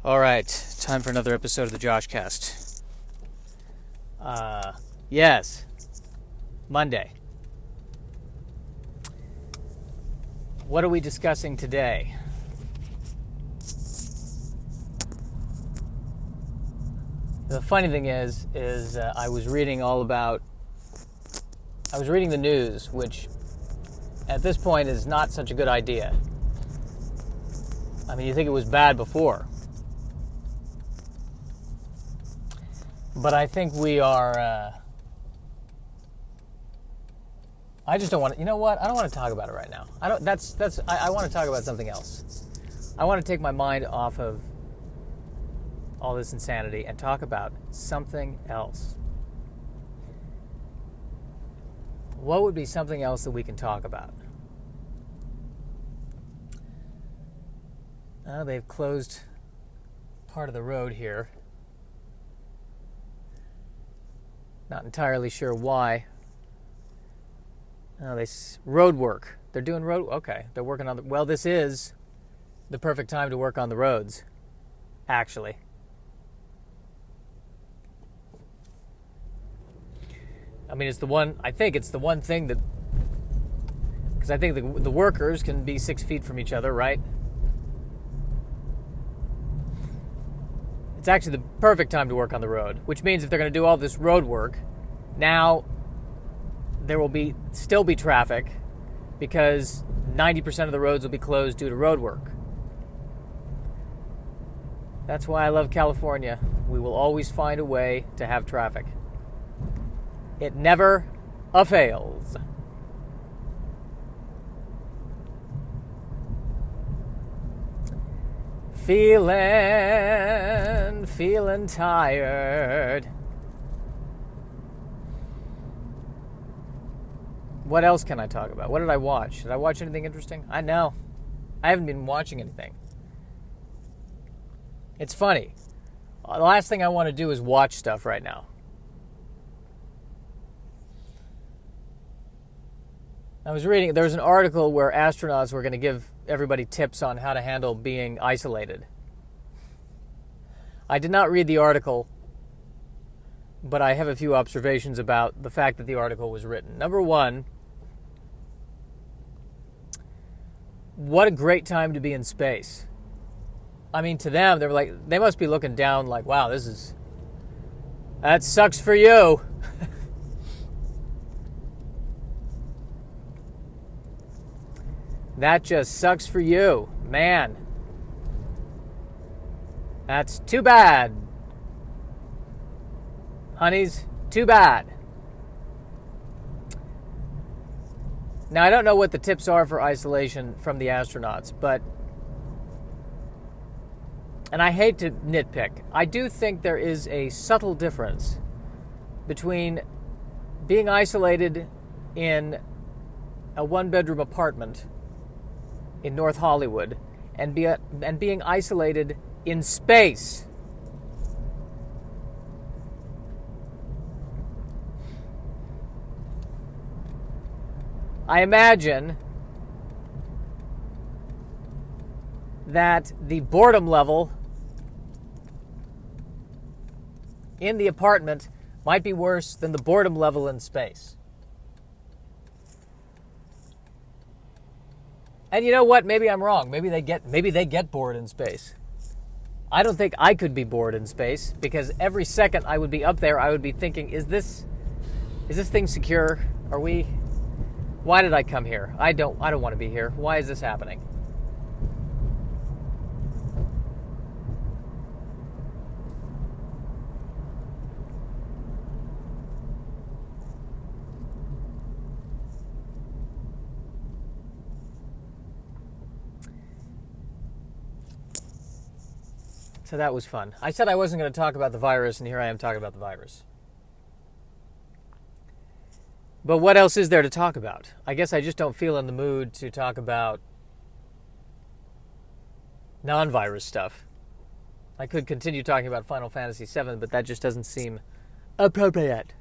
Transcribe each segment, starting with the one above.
All right, time for another episode of the Joshcast. Yes, Monday. What are we discussing today? The funny thing is I was reading the news, which at this point is not such a good idea. I mean, you think it was bad before. But I think we are, I just don't want to, you know what? I don't want to talk about it right now. I want to talk about something else. I want to take my mind off of all this insanity and talk about something else. What would be something else that we can talk about? They've closed part of the road here. Not entirely sure why. Road work. They're doing road. Okay, they're working on the. Well, this is the perfect time to work on the roads. Actually, I mean, it's the one. I think it's the one thing that, because I think the workers can be 6 feet from each other, right? It's actually the perfect time to work on the road, which means if they're going to do all this road work, now there will still be traffic because 90% of the roads will be closed due to road work. That's why I love California. We will always find a way to have traffic. It never fails. Feeling tired. What else can I talk about? What did I watch? Did I watch anything interesting? I know. I haven't been watching anything. It's funny. The last thing I want to do is watch stuff right now. I was reading, there was an article where astronauts were going to give everybody tips on how to handle being isolated. I did not read the article, but I have a few observations about the fact that the article was written. Number one, what a great time to be in space. I mean, to them, they must be looking down like, wow, that sucks for you. That just sucks for you, man. That's too bad. Honeys, too bad. Now, I don't know what the tips are for isolation from the astronauts, and I hate to nitpick, I do think there is a subtle difference between being isolated in a one-bedroom apartment in North Hollywood and being isolated in space. I imagine that the boredom level in the apartment might be worse than the boredom level in space. And you know what? Maybe I'm wrong. Maybe they get bored in space. I don't think I could be bored in space because every second I would be up there, I would be thinking, is this thing secure? Why did I come here? I don't want to be here. Why is this happening? So that was fun. I said I wasn't going to talk about the virus, and here I am talking about the virus. But what else is there to talk about? I guess I just don't feel in the mood to talk about non-virus stuff. I could continue talking about Final Fantasy VII, but that just doesn't seem appropriate.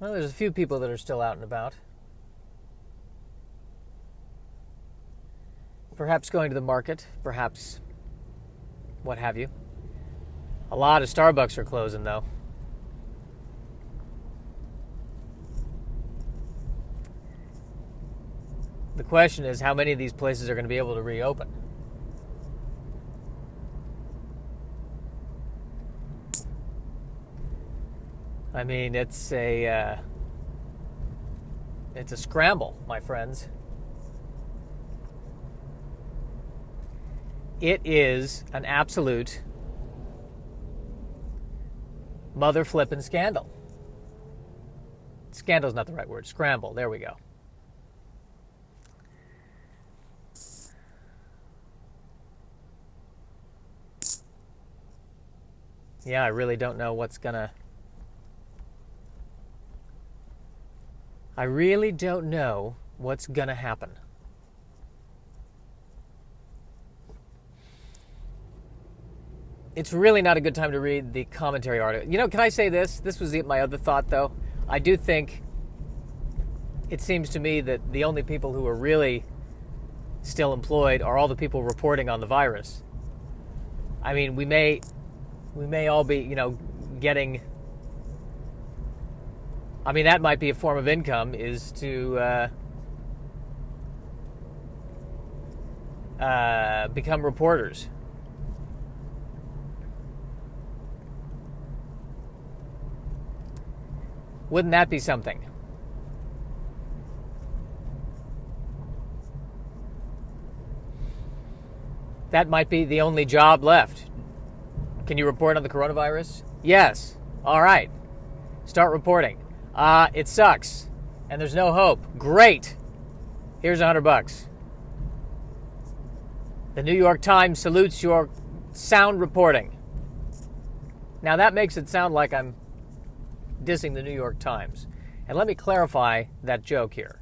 Well, there's a few people that are still out and about. Perhaps going to the market, perhaps what have you. A lot of Starbucks are closing, though. The question is how many of these places are going to be able to reopen. I mean, it's a scramble, my friends. It is an absolute mother flippin' scandal. Scandal's not the right word. Scramble. There we go. Yeah, I really don't know what's gonna... I really don't know what's gonna happen. It's really not a good time to read the commentary article. You know, can I say this? This was my other thought, though. I do think it seems to me that the only people who are really still employed are all the people reporting on the virus. I mean, we may all be, getting... I mean, that might be a form of income, is to become reporters. Wouldn't that be something? That might be the only job left. Can you report on the coronavirus? Yes. All right. Start reporting. It sucks, and there's no hope. Great. Here's $100. The New York Times salutes your sound reporting. Now that makes it sound like I'm dissing the New York Times. And let me clarify that joke here.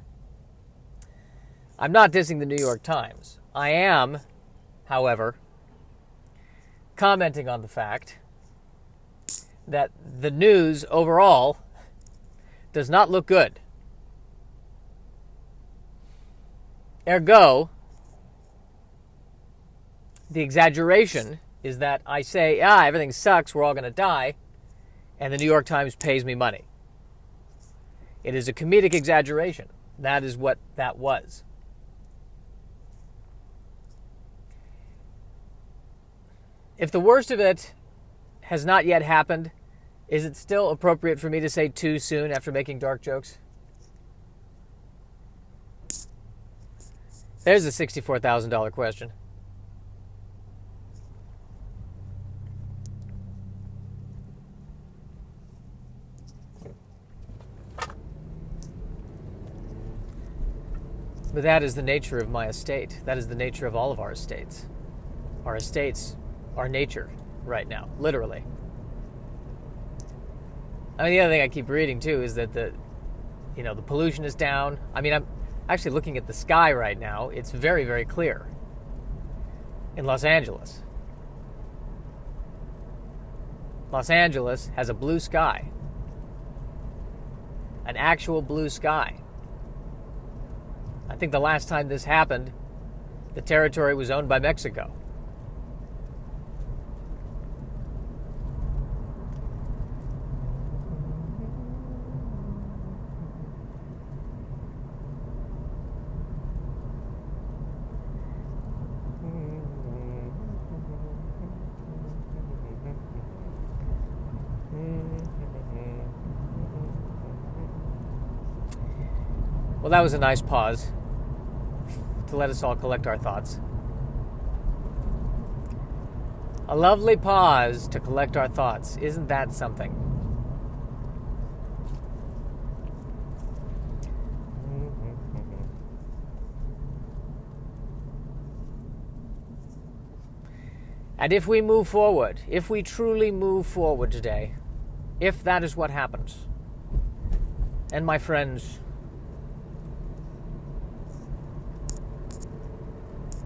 I'm not dissing the New York Times. I am, however, commenting on the fact that the news overall does not look good. Ergo, the exaggeration is that I say, everything sucks, we're all going to die, and the New York Times pays me money. It is a comedic exaggeration. That is what that was. If the worst of it has not yet happened, is it still appropriate for me to say too soon after making dark jokes? There's a $64,000 question. But that is the nature of my estate. That is the nature of all of our estates. Our estates are nature right now, literally. I mean, the other thing I keep reading, too, is that the pollution is down. I mean, I'm actually looking at the sky right now. It's very, very clear in Los Angeles. Los Angeles has a blue sky. An actual blue sky. I think the last time this happened, the territory was owned by Mexico. Well, that was a nice pause to let us all collect our thoughts. A lovely pause to collect our thoughts. Isn't that something? And if we move forward, if we truly move forward today, if that is what happens, and my friends,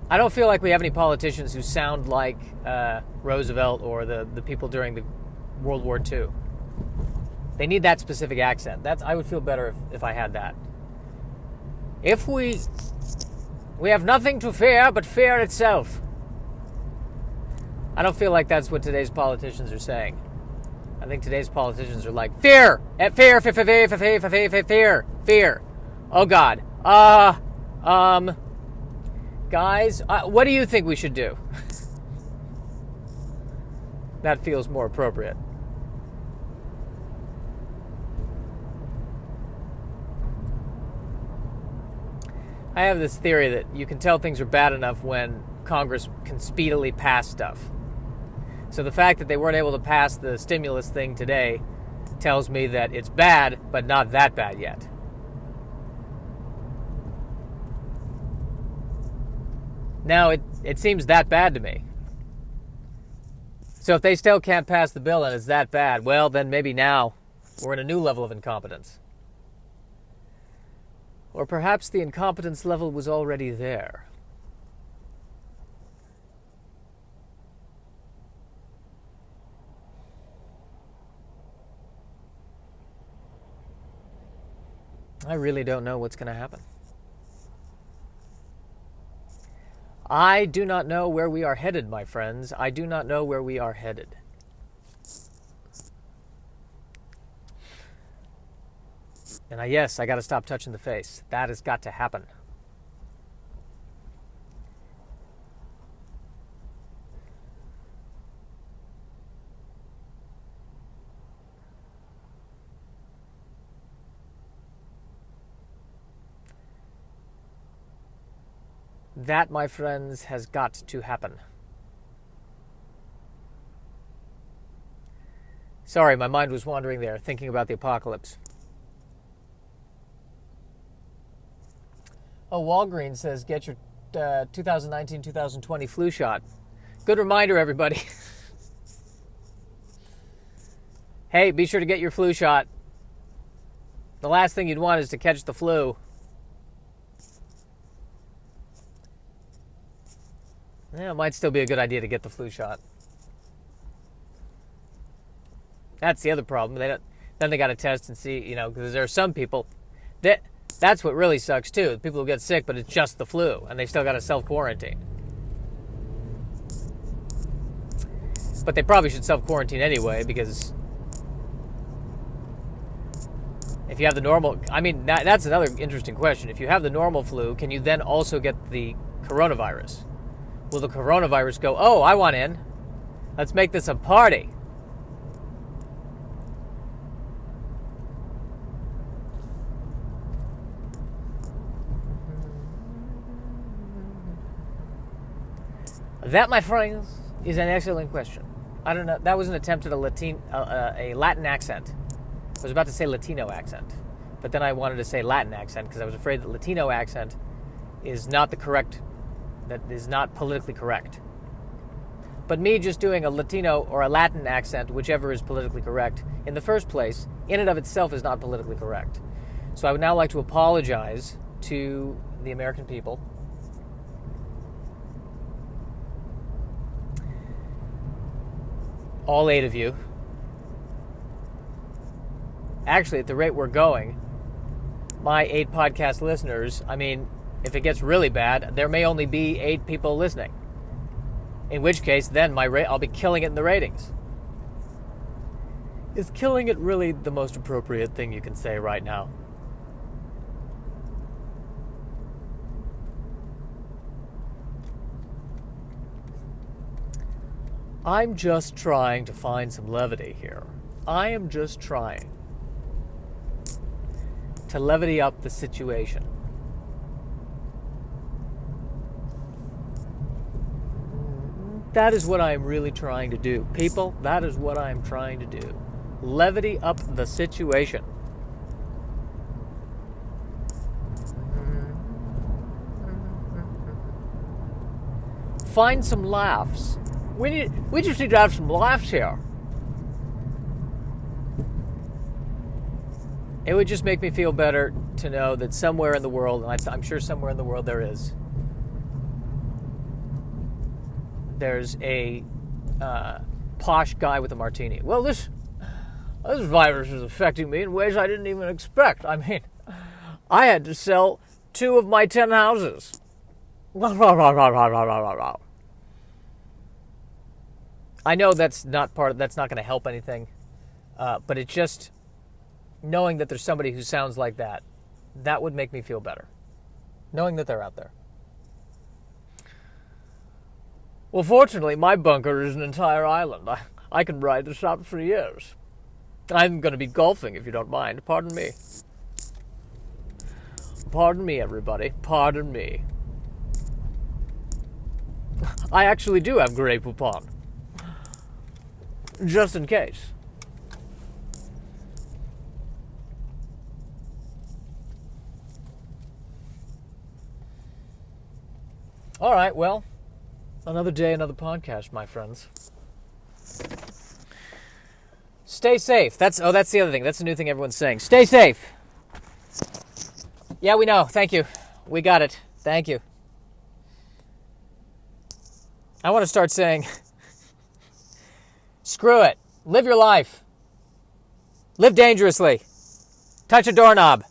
I don't feel like we have any politicians who sound like Roosevelt or the people during the World War II. They need that specific accent. I would feel better if I had that. If we have nothing to fear but fear itself. I don't feel like that's what today's politicians are saying. I think today's politicians are like, fear! Fear, fear, fear, fear, fear, fear, fear, fear. Oh, God. Guys, what do you think we should do? That feels more appropriate. I have this theory that you can tell things are bad enough when Congress can speedily pass stuff. So the fact that they weren't able to pass the stimulus thing today tells me that it's bad, but not that bad yet. Now, it seems that bad to me. So if they still can't pass the bill and it's that bad, well, then maybe now we're in a new level of incompetence. Or perhaps the incompetence level was already there. I really don't know what's going to happen. I do not know where we are headed, my friends. I do not know where we are headed. And yes, I got to stop touching the face. That has got to happen. That, my friends, has got to happen. Sorry, my mind was wandering there, thinking about the apocalypse. Oh, Walgreens says get your 2019-2020 flu shot. Good reminder, everybody. Hey, be sure to get your flu shot. The last thing you'd want is to catch the flu. Yeah, it might still be a good idea to get the flu shot. That's the other problem. Then they got to test and see, because there are some people that's what really sucks too. People who get sick, but it's just the flu, and they still got to self-quarantine. But they probably should self-quarantine anyway, because if you have the normal, that's another interesting question. If you have the normal flu, can you then also get the coronavirus? Will the coronavirus go, oh, I want in. Let's make this a party. That, my friends, is an excellent question. I don't know. That was an attempt at a Latin accent. I was about to say Latino accent, but then I wanted to say Latin accent because I was afraid that Latino accent is not that is not politically correct. But me just doing a Latino or a Latin accent, whichever is politically correct, in the first place, in and of itself is not politically correct. So I would now like to apologize to the American people. All 8 of you. Actually, at the rate we're going, my 8 podcast listeners, if it gets really bad, there may only be 8 people listening. In which case, then I'll be killing it in the ratings. Is killing it really the most appropriate thing you can say right now? I'm just trying to find some levity here. I am just trying to levity up the situation. That is what I am really trying to do. People, that is what I am trying to do. Levity up the situation. Find some laughs. We just need to have some laughs here. It would just make me feel better to know that somewhere in the world, and I'm sure somewhere in the world there's a posh guy with a martini. Well, This virus is affecting me in ways I didn't even expect. I mean, I had to sell 2 of my 10 houses. I know that's not going to help anything, but it's just knowing that there's somebody who sounds like that would make me feel better. Knowing that they're out there. Well, fortunately, my bunker is an entire island. I can ride the shops for years. I'm going to be golfing, if you don't mind. Pardon me. Pardon me, everybody. Pardon me. I actually do have Grey Poupon. Just in case. All right, well, another day, another podcast, my friends. Stay safe. That's the other thing. That's the new thing everyone's saying. Stay safe. Yeah, we know. Thank you. We got it. Thank you. I want to start saying, screw it. Live your life. Live dangerously. Touch a doorknob.